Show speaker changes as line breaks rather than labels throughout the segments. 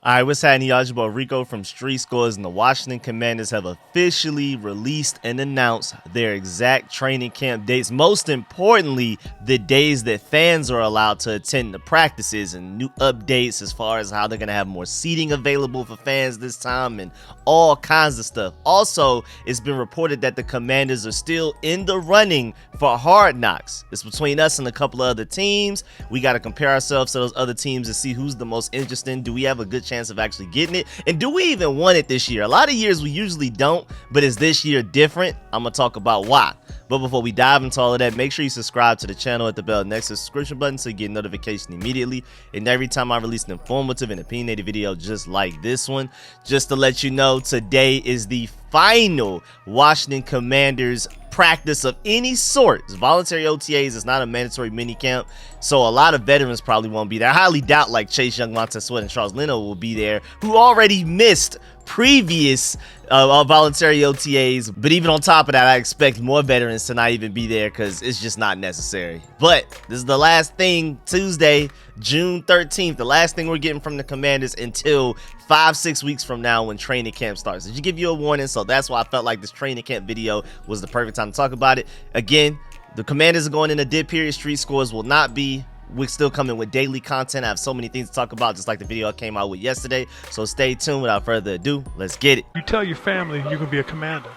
All right, what's happening, y'all? It's your boy Rico from Street Scores, and the Washington Commanders have officially released and announced their exact training camp dates. Most importantly, the days that fans are allowed to attend the practices and new updates as far as how they're going to have more seating available for fans this time and all kinds of stuff. Also, it's been reported that the Commanders are still in the running for Hard Knocks. It's between us and a couple of other teams. We got to compare ourselves to those other teams to see who's the most interesting. Do we have a good chance of actually getting it, and do we even want it this year? A lot of years we usually don't, but is this year different? I'm gonna talk about why. But before we dive into all of that, make sure you subscribe to the channel, at the bell next to the subscription button so you get notification immediately, and every time I release an informative and opinionated video just like this one. Just to let you know, today is the final Washington Commanders practice of any sort. It's voluntary OTAs. It's not a mandatory mini camp, so a lot of veterans probably won't be there. I highly doubt like Chase Young, Montez Sweat, and Charles Leno will be there, who already missed previous voluntary OTAs. But even on top of that, I expect more veterans to not even be there because it's just not necessary. But this is the last thing, Tuesday, June 13th, the last thing we're getting from the Commanders until 5-6 weeks from now when training camp starts. Did you give you a warning? So that's why I felt like this training camp video was the perfect time to talk about it. Again, the Commanders are going in a dip period. Street Scores will not be. We're still coming with daily content. I have so many things to talk about, just like the video I came out with yesterday. So stay tuned. Without further ado, let's get it.
You tell your family you're gonna be a commander.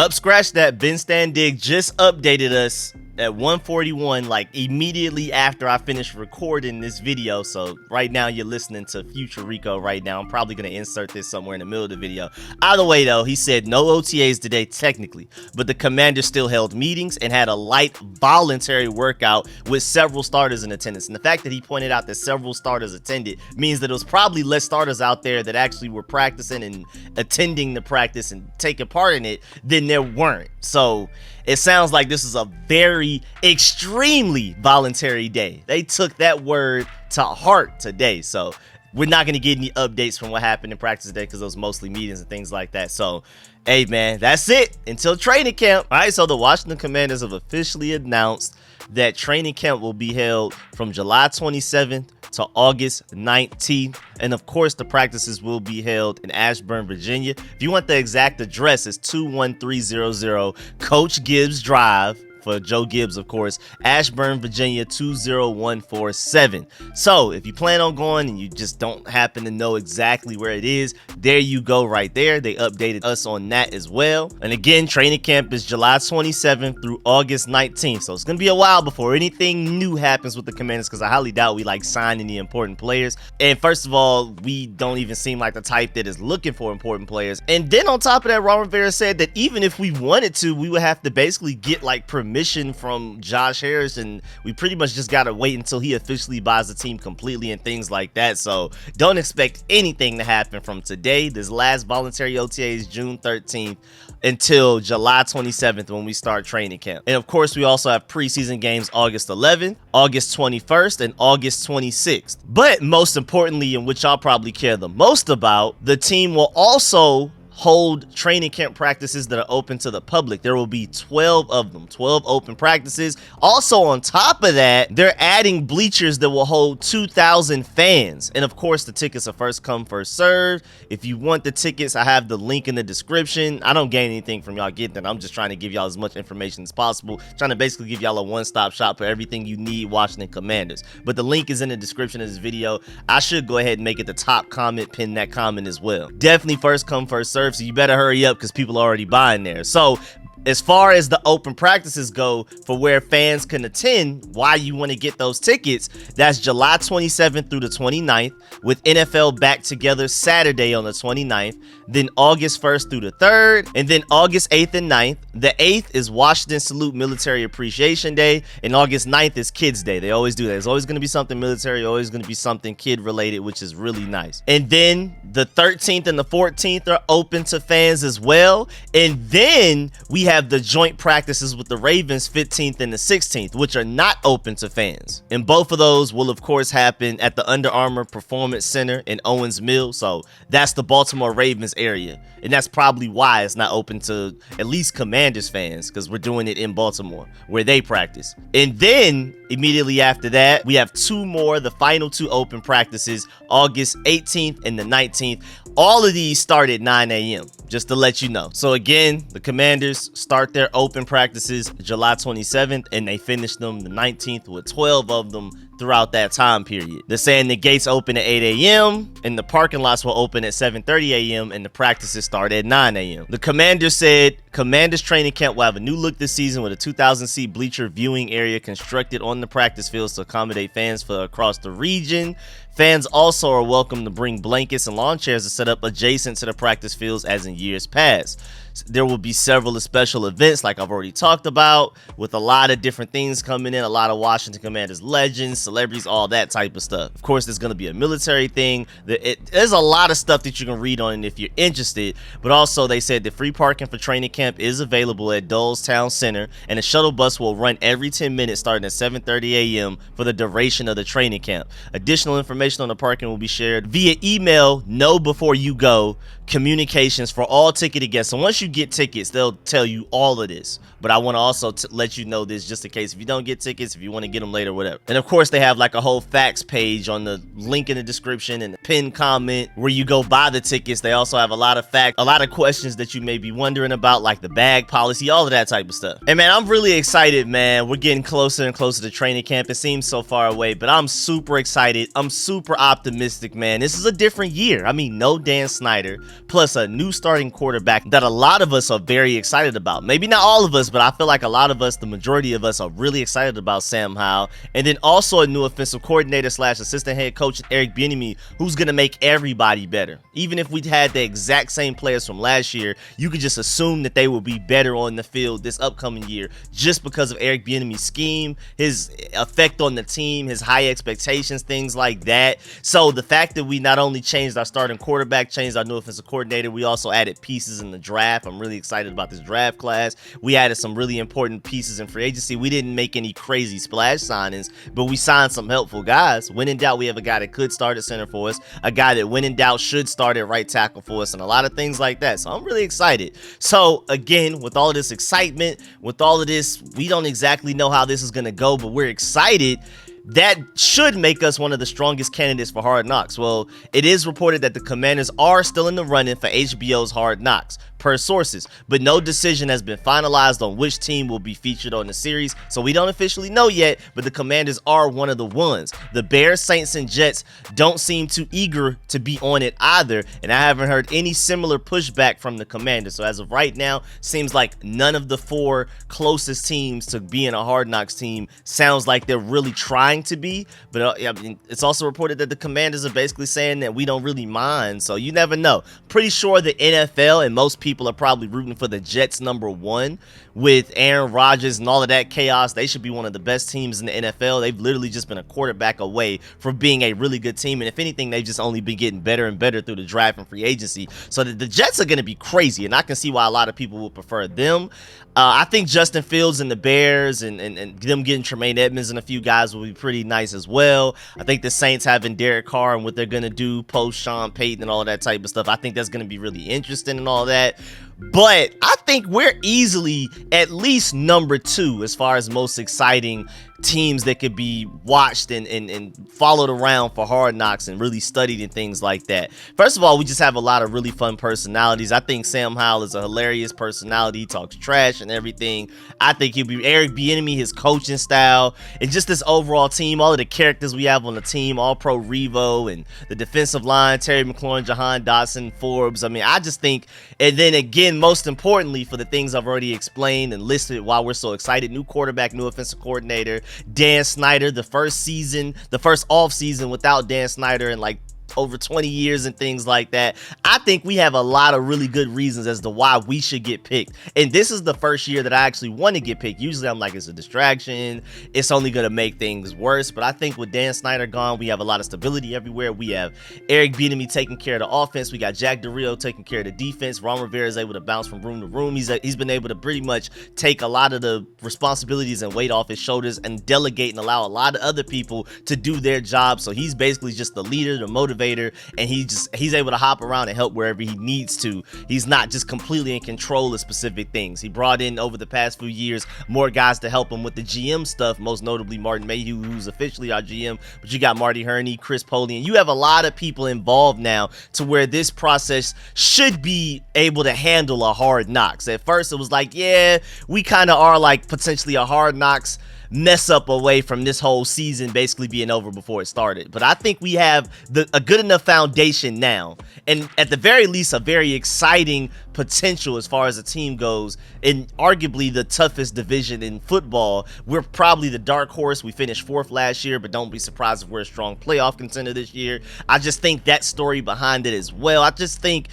Scratch that. Ben Standig just updated us at 1:41, like immediately after I finished recording this video. So right now you're listening to future Rico right now. I'm probably going to insert this somewhere in the middle of the video. Either way though, he said no OTAs today technically, but the Commanders still held meetings and had a light voluntary workout with several starters in attendance. And the fact that he pointed out that several starters attended means that it was probably less starters out there that actually were practicing and attending the practice and taking part in it than there weren't. So it sounds like this is a very extremely voluntary day. They took that word to heart today. So we're not going to get any updates from what happened in practice today because it was mostly meetings and things like that. So, hey, man, that's it until training camp. All right, so the Washington Commanders have officially announced that training camp will be held from July 27th to August 19th. And of course, the practices will be held in Ashburn, Virginia. If you want the exact address, it's 21300 Coach Gibbs Drive. For Joe Gibbs, of course, Ashburn, Virginia, 20147. So if you plan on going and you just don't happen to know exactly where it is, there you go right there. They updated us on that as well. And again, training camp is July 27th through August 19th. So it's going to be a while before anything new happens with the Commanders, because I highly doubt we like sign any important players. And first of all, we don't even seem like the type that is looking for important players. And then on top of that, Ron Rivera said that even if we wanted to, we would have to basically get like permission from Josh Harris, and we pretty much just gotta wait until he officially buys the team completely and things like that. So don't expect anything to happen from today, this last voluntary OTA is June 13th, until July 27th when we start training camp. And of course, we also have preseason games August 11th, August 21st, and August 26th. But most importantly, and which y'all probably care the most about, the team will also hold training camp practices that are open to the public. There will be 12 of them, 12 open practices. Also on top of that, they're adding bleachers that will hold 2,000 fans. And of course, the tickets are first come, first served. If you want the tickets, I have the link in the description. I don't gain anything from y'all getting that. I'm just trying to give y'all as much information as possible, trying to basically give y'all a one-stop shop for everything you need Washington Commanders. But the link is in the description of this video. I should go ahead and make it the top comment, pin that comment as well. Definitely first come, first serve. So you better hurry up because people are already buying there. So as far as the open practices go for where fans can attend, why you want to get those tickets, that's July 27th through the 29th, with NFL back together Saturday on the 29th, then August 1st through the 3rd, and then August 8th and 9th. The 8th is Washington Salute Military Appreciation Day, and August 9th is Kids Day. They always do that. There's always going to be something military, always going to be something kid related, which is really nice. And then the 13th and the 14th are open to fans as well. And then we have the joint practices with the Ravens 15th and the 16th, which are not open to fans. And both of those will, of course, happen at the Under Armour Performance Center in Owens Mills. So that's the Baltimore Ravens area. And that's probably why it's not open to at least Commanders fans, because we're doing it in Baltimore, where they practice. And then immediately after that, we have two more, the final two open practices, August 18th and the 19th. All of these start at 9 a.m., just to let you know. So again, the Commanders start their open practices July 27th, and they finish them the 19th with 12 of them throughout that time period. They're saying the gates open at 8 a.m. and the parking lots will open at 7:30 a.m. and the practices start at 9 a.m. The Commanders said Commanders training camp will have a new look this season with a 2,000-seat bleacher viewing area constructed on the practice fields to accommodate fans for across the region. Fans also are welcome to bring blankets and lawn chairs to set up adjacent to the practice fields as in years past. There will be several special events like I've already talked about, with a lot of different things coming in, a lot of Washington Commanders legends, celebrities, all that type of stuff. Of course, there's going to be a military thing. There's a lot of stuff that you can read on it if you're interested, but also they said the free parking for training camp is available at Dole's Town Center, and a shuttle bus will run every 10 minutes starting at 7:30 a.m. for the duration of the training camp. Additional information on the parking will be shared via email, know before you go, communications for all ticketed guests. So once you get tickets, they'll tell you all of this. But I want to also let you know this just in case if you don't get tickets, if you want to get them later, whatever. And of course, they have like a whole facts page on the link in the description and the pinned comment where you go buy the tickets. They also have a lot of questions that you may be wondering about, like the bag policy, all of that type of stuff. And man, I'm really excited, man. We're getting closer and closer to training camp. It seems so far away, but I'm super excited. I'm super optimistic, man. This is a different year. I mean, no Dan Snyder, plus a new starting quarterback that a lot of us are very excited about. Maybe not all of us, but I feel like a lot of us, the majority of us, are really excited about Sam Howell. And then also a new offensive coordinator / assistant head coach, Eric Bieniemy, who's going to make everybody better. Even if we had the exact same players from last year, you could just assume that they will be better on the field this upcoming year just because of Eric Bieniemy's scheme, his effect on the team, his high expectations, things like that. So the fact that we not only changed our starting quarterback, changed our new offensive coordinator, we also added pieces in the draft. I'm really excited about this draft class. We added some really important pieces in free agency. We didn't make any crazy splash signings, but we signed some helpful guys. When in doubt, we have a guy that could start at center for us, a guy that when in doubt should start at right tackle for us, and a lot of things like that. So I'm really excited. So again, with all of this excitement, with all of this, we don't exactly know how this is going to go, but we're excited. That should make us one of the strongest candidates for Hard Knocks. Well, it is reported that the Commanders are still in the running for HBO's Hard Knocks, per sources, but no decision has been finalized on which team will be featured on the series, so we don't officially know yet, but the Commanders are one of the ones. The Bears, Saints, and Jets don't seem too eager to be on it either, and I haven't heard any similar pushback from the Commanders. So as of right now, seems like none of the four closest teams to being a Hard Knocks team sounds like they're really trying to be, but I mean, it's also reported that the Commanders are basically saying that we don't really mind, so you never know. Pretty sure the NFL and most people are probably rooting for the Jets #1 with Aaron Rodgers and all of that chaos. They should be one of the best teams in the NFL. They've literally just been a quarterback away from being a really good team, and if anything, they've just only been getting better and better through the draft and free agency. So the Jets are going to be crazy, and I can see why a lot of people will prefer them. I think Justin Fields and the Bears and them getting Tremaine Edmonds and a few guys will be pretty nice as well. I think the Saints having Derek Carr and what they're going to do post Sean Payton and all that type of stuff, I think that's going to be really interesting and all that. But I think we're easily at least #2 as far as most exciting teams that could be watched and followed around for Hard Knocks and really studied and things like that. First of all, we just have a lot of really fun personalities. I think Sam Howell is a hilarious personality. He talks trash and everything. I think he'll be Eric Bieniemy, his coaching style, and just this overall team, all of the characters we have on the team, all pro Revo and the defensive line, Terry McLaurin, Jahan Dotson, Forbes. I mean, I just think, and then again, most importantly, for the things I've already explained and listed why we're so excited, new quarterback, new offensive coordinator, Dan Snyder, the first off season without Dan Snyder in like over 20 years and things like that. I think we have a lot of really good reasons as to why we should get picked. And this is the first year that I actually want to get picked. Usually I'm like, it's a distraction. It's only going to make things worse. But I think with Dan Snyder gone, we have a lot of stability everywhere. We have Eric Bieniemy taking care of the offense. We got Jack Del Rio taking care of the defense. Ron Rivera is able to bounce from room to room. He's been able to pretty much take a lot of the responsibilities and weight off his shoulders and delegate and allow a lot of other people to do their job. So he's basically just the leader, the motivator, and he's able to hop around and help wherever he needs to. He's not just completely in control of specific things. He brought in over the past few years more guys to help him with the GM stuff, most notably Martin Mayhew, who's officially our GM, but you got Marty Herney, Chris Poley, and you have a lot of people involved now to where this process should be able to handle a Hard Knocks. At first it was like, yeah, we kind of are like potentially a Hard Knocks mess up away from this whole season basically being over before it started. But I think we have a good enough foundation now, and at the very least a very exciting potential as far as the team goes in arguably the toughest division in football. We're probably the dark horse. We finished 4th last year, but don't be surprised if we're a strong playoff contender this year. I just think that story behind it as well. I just think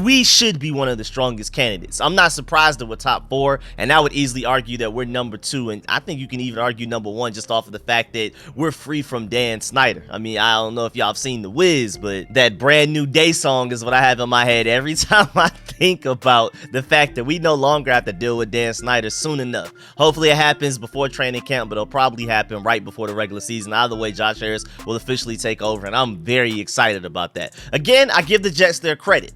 we should be one of the strongest candidates. I'm not surprised that we're top 4, and I would easily argue that we're number 2, and I think you can even argue number 1 just off of the fact that we're free from Dan Snyder. I mean, I don't know if y'all have seen The Wiz, but that Brand New Day song is what I have in my head every time I think about the fact that we no longer have to deal with Dan Snyder soon enough. Hopefully it happens before training camp, but it'll probably happen right before the regular season. Either way, Josh Harris will officially take over, and I'm very excited about that. Again, I give the Jets their credit.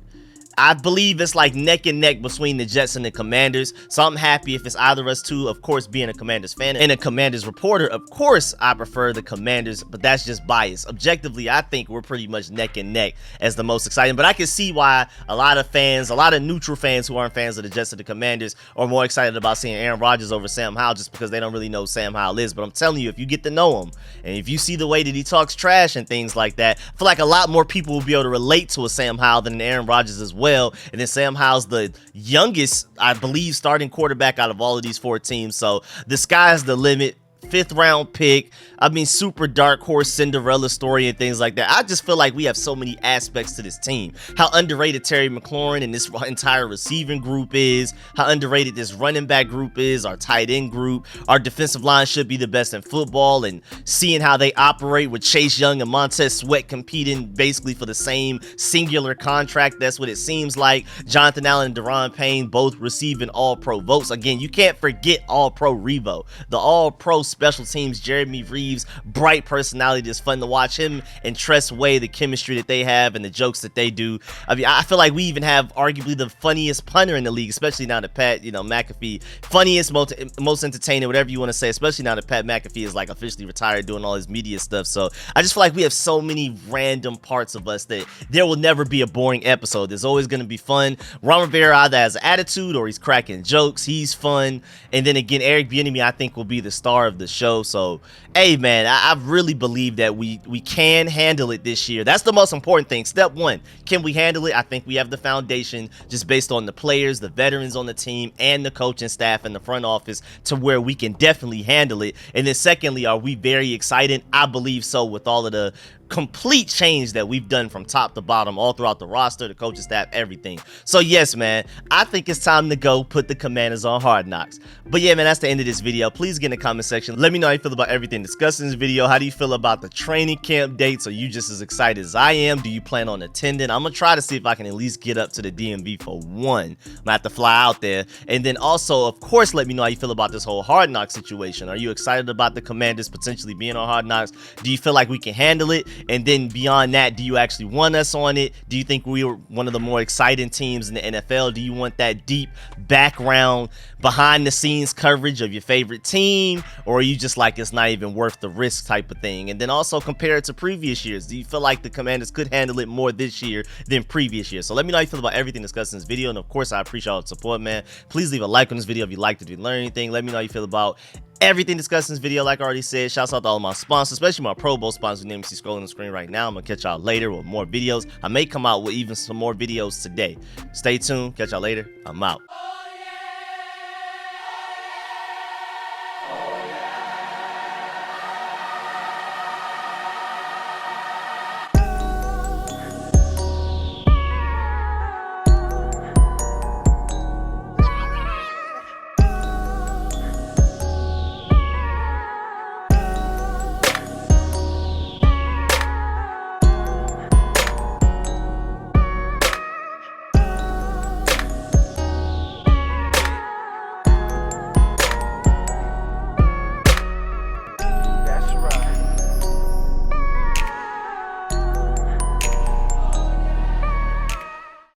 I believe it's like neck and neck between the Jets and the Commanders, so I'm happy if it's either of us two. Of course, being a Commanders fan and a Commanders reporter, of course I prefer the Commanders, but that's just bias. Objectively, I think we're pretty much neck and neck as the most exciting, but I can see why a lot of fans, a lot of neutral fans who aren't fans of the Jets or the Commanders are more excited about seeing Aaron Rodgers over Sam Howell just because they don't really know who Sam Howell is. But I'm telling you, if you get to know him and if you see the way that he talks trash and things like that, I feel like a lot more people will be able to relate to a Sam Howell than an Aaron Rodgers as well. And then Sam Howell's the youngest, I believe, starting quarterback out of all of these 4 teams. So the sky's the limit. 5th round pick. I mean, super dark horse Cinderella story and things like that. I just feel like we have so many aspects to this team. How underrated Terry McLaurin and this entire receiving group is. How underrated this running back group is. Our tight end group. Our defensive line should be the best in football. And seeing how they operate with Chase Young and Montez Sweat competing basically for the same singular contract. That's what it seems like. Jonathan Allen and Deron Payne both receiving All-Pro votes. Again, you can't forget All-Pro Revo. The All-Pro special teams, Jeremy Reeves, bright personality. It's fun to watch him and Tress Way, the chemistry that they have and the jokes that they do. I mean, I feel like we even have arguably the funniest punter in the league, especially now that Pat, McAfee, funniest, most entertaining, whatever you want to say, especially now that Pat McAfee is like officially retired doing all his media stuff. So I just feel like we have so many random parts of us that there will never be a boring episode. There's always going to be fun. Ron Rivera either has attitude or he's cracking jokes. He's fun. And then again, Eric Bieniemy, I think, will be the star of the show. So hey man, I really believe that we can handle it this year. That's the most important thing. Step 1, can we handle it? I think we have the foundation just based on the players, the veterans on the team, and the coaching staff and the front office to where we can definitely handle it. And then secondly, are we very excited? I believe so, with all of the complete change that we've done from top to bottom, all throughout the roster, the coaching staff, everything. So yes, man, I think it's time to go put the Commanders on Hard Knocks. But yeah, man, that's the end of this video. Please get in the comment section. Let me know how you feel about everything discussed in this video. How do you feel about the training camp dates? Are you just as excited as I am? Do you plan on attending? I'm gonna try to see if I can at least get up to the DMV for one. I'm gonna have to fly out there. And then also, of course, let me know how you feel about this whole Hard Knocks situation. Are you excited about the Commanders potentially being on Hard Knocks? Do you feel like we can handle it? And then beyond that, do you actually want us on it? Do you think we are one of the more exciting teams in the NFL? Do you want that deep background, behind the scenes coverage of your favorite team? Or are you just like, it's not even worth the risk type of thing? And then also compare it to previous years. Do you feel like the Commanders could handle it more this year than previous years? So let me know how you feel about everything discussed in this video. And of course, I appreciate all the support, man. Please leave a like on this video if you liked it, if you learned anything. Let me know how you feel about everything discussed in this video. Like I already said, shouts out to all of my sponsors, especially my Pro Bowl sponsors, whose names you see scrolling on the screen right now. I'm gonna catch y'all later with more videos. I may come out with even some more videos today. Stay tuned. Catch y'all later. I'm out.